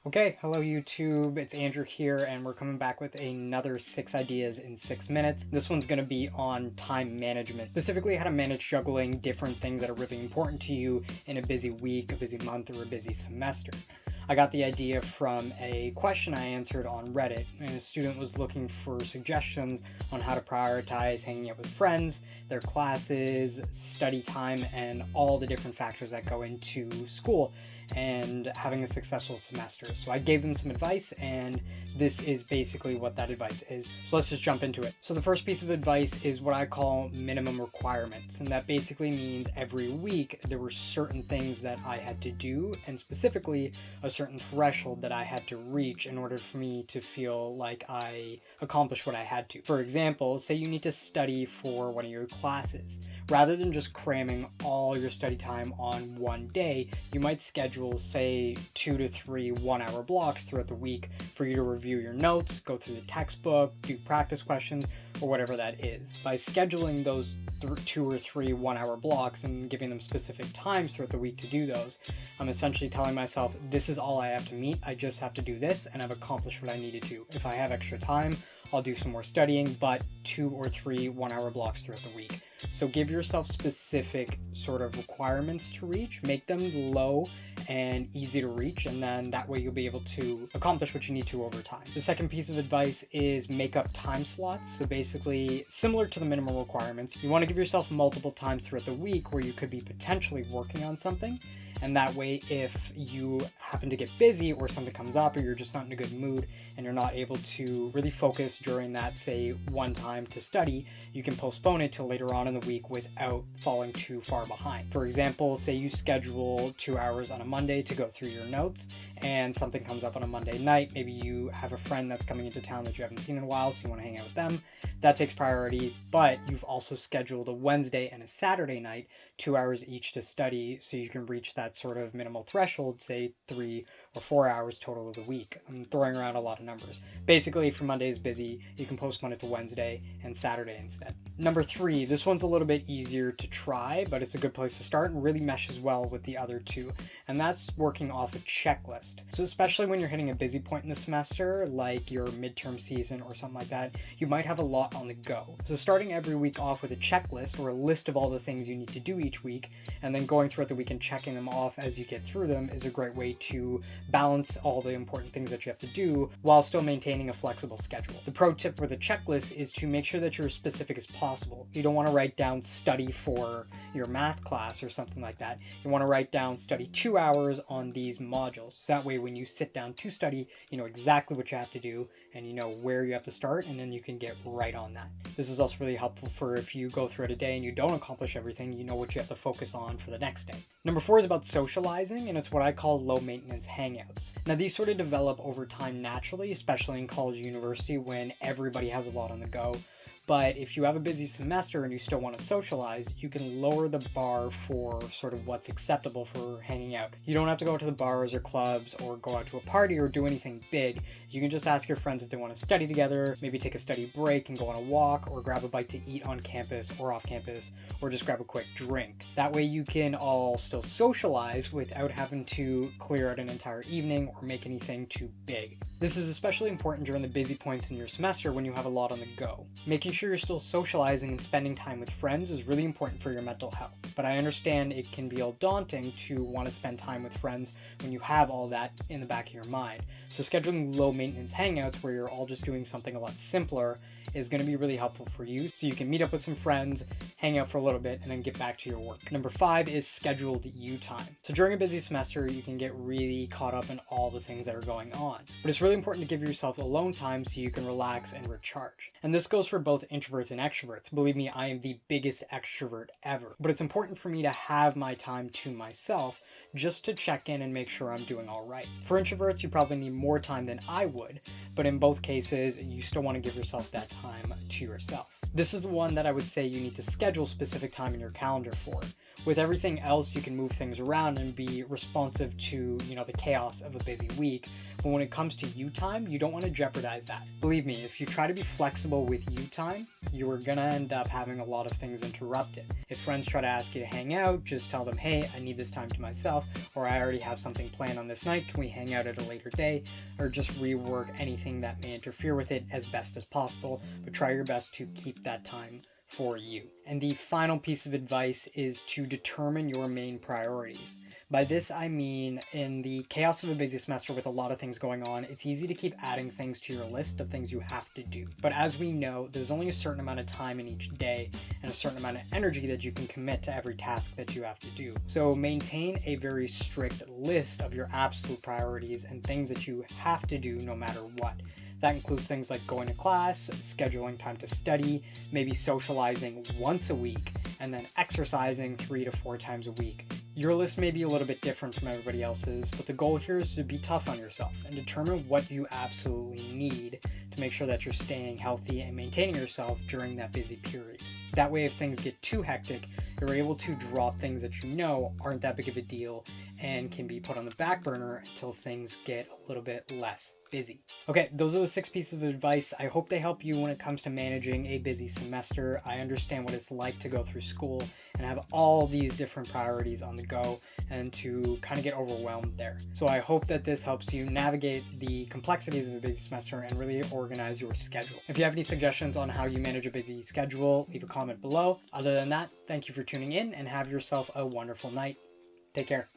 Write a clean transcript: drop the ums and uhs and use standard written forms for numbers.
Okay, hello YouTube, it's Andrew here, and we're coming back with another 6 ideas in 6 minutes. This one's going to be on time management, specifically how to manage juggling different things that are really important to you in a busy week, a busy month, or a busy semester. I got the idea from a question I answered on Reddit, and a student was looking for suggestions on how to prioritize hanging out with friends, their classes, study time, and all the different factors that go into school and having a successful semester. So I gave them some advice, and this is basically what that advice is. So let's just jump into it. So the first piece of advice is what I call minimum requirements, and that basically means every week there were certain things that I had to do, and specifically a certain threshold that I had to reach in order for me to feel like I accomplished what I had to. For example, say you need to study for one of your classes. Rather than just cramming all your study time on one day, you might schedule, say, 2 to 3 one-hour blocks throughout the week for you to review your notes, go through the textbook, do practice questions, or whatever that is. By scheduling those 2 or 3 one-hour blocks and giving them specific times throughout the week to do those, I'm essentially telling myself, this is all I have to meet, I just have to do this, and I've accomplished what I needed to. If I have extra time, I'll do some more studying, but 2 or 3 one-hour blocks throughout the week. So give yourself specific sort of requirements to reach, make them low and easy to reach, and then that way you'll be able to accomplish what you need to over time. The second piece of advice is make up time slots. So basically, similar to the minimum requirements, you want to give yourself multiple times throughout the week where you could be potentially working on something. And that way, if you happen to get busy or something comes up or you're just not in a good mood and you're not able to really focus during that, say, one time to study, you can postpone it till later on in the week without falling too far behind. For example, say you schedule 2 hours on a Monday to go through your notes and something comes up on a Monday night. Maybe you have a friend that's coming into town that you haven't seen in a while, so you want to hang out with them. That takes priority, but you've also scheduled a Wednesday and a Saturday night, 2 hours each to study, so you can reach that sort of minimal threshold, say 3 or 4 hours total of the week. I'm throwing around a lot of numbers. Basically, if your Monday is busy, you can postpone it to Wednesday and Saturday instead. Number 3, this one's a little bit easier to try, but it's a good place to start and really meshes well with the other two, and that's working off a checklist. So especially when you're hitting a busy point in the semester, like your midterm season or something like that, you might have a lot on the go. So starting every week off with a checklist or a list of all the things you need to do each week, and then going throughout the week and checking them off as you get through them is a great way to balance all the important things that you have to do while still maintaining a flexible schedule. The pro tip for the checklist is to make sure that you're as specific as possible. You don't want to write down study for your math class or something like that. You want to write down study 2 hours on these modules. So that way when you sit down to study, you know exactly what you have to do and you know where you have to start, and then you can get right on that. This is also really helpful for if you go throughout a day and you don't accomplish everything, you know what you have to focus on for the next day. Number 4 is about socializing, and it's what I call low maintenance hangouts. Now these sort of develop over time naturally, especially in college and university when everybody has a lot on the go. But if you have a busy semester and you still want to socialize, you can lower the bar for sort of what's acceptable for hanging out. You don't have to go to the bars or clubs or go out to a party or do anything big. You can just ask your friends if they want to study together, maybe take a study break and go on a walk, or grab a bite to eat on campus or off campus, or just grab a quick drink. That way you can all still socialize without having to clear out an entire evening or make anything too big. This is especially important during the busy points in your semester when you have a lot on the go. Making sure you're still socializing and spending time with friends is really important for your mental health. But I understand it can be all daunting to want to spend time with friends when you have all that in the back of your mind. So scheduling low maintenance hangouts where you're all just doing something a lot simpler is going to be really helpful for you, so you can meet up with some friends, hang out for a little bit, and then get back to your work. Number 5 is scheduled you time. So during a busy semester, you can get really caught up in all the things that are going on. But it's really important to give yourself alone time so you can relax and recharge. And this goes for both introverts and extroverts. Believe me, I am the biggest extrovert ever. But it's important for me to have my time to myself just to check in and make sure I'm doing all right. For introverts, you probably need more time than I would, but in both cases, you still want to give yourself that time to yourself. This is the one that I would say you need to schedule specific time in your calendar for. With everything else, you can move things around and be responsive to, the chaos of a busy week. But when it comes to you time, you don't want to jeopardize that. Believe me, if you try to be flexible with you time, you are going to end up having a lot of things interrupted. If friends try to ask you to hang out, just tell them, hey, I need this time to myself, or I already have something planned on this night, can we hang out at a later day? Or just rework anything that may interfere with it as best as possible, but try your best to keep that time for you. And the final piece of advice is to determine your main priorities. By this, I mean, in the chaos of a busy semester with a lot of things going on, it's easy to keep adding things to your list of things you have to do. But as we know, there's only a certain amount of time in each day and a certain amount of energy that you can commit to every task that you have to do. So maintain a very strict list of your absolute priorities and things that you have to do no matter what. That includes things like going to class, scheduling time to study, maybe socializing once a week, and then exercising 3 to 4 times a week. Your list may be a little bit different from everybody else's, but the goal here is to be tough on yourself and determine what you absolutely need to make sure that you're staying healthy and maintaining yourself during that busy period. That way, if things get too hectic, you're able to drop things that you know aren't that big of a deal and can be put on the back burner until things get a little bit less busy. Okay, those are the 6 pieces of advice. I hope they help you when it comes to managing a busy semester. I understand what it's like to go through school and have all these different priorities on the go and to kind of get overwhelmed there. So I hope that this helps you navigate the complexities of a busy semester and really organize your schedule. If you have any suggestions on how you manage a busy schedule, leave a comment below. Other than that, thank you for tuning in and have yourself a wonderful night. Take care.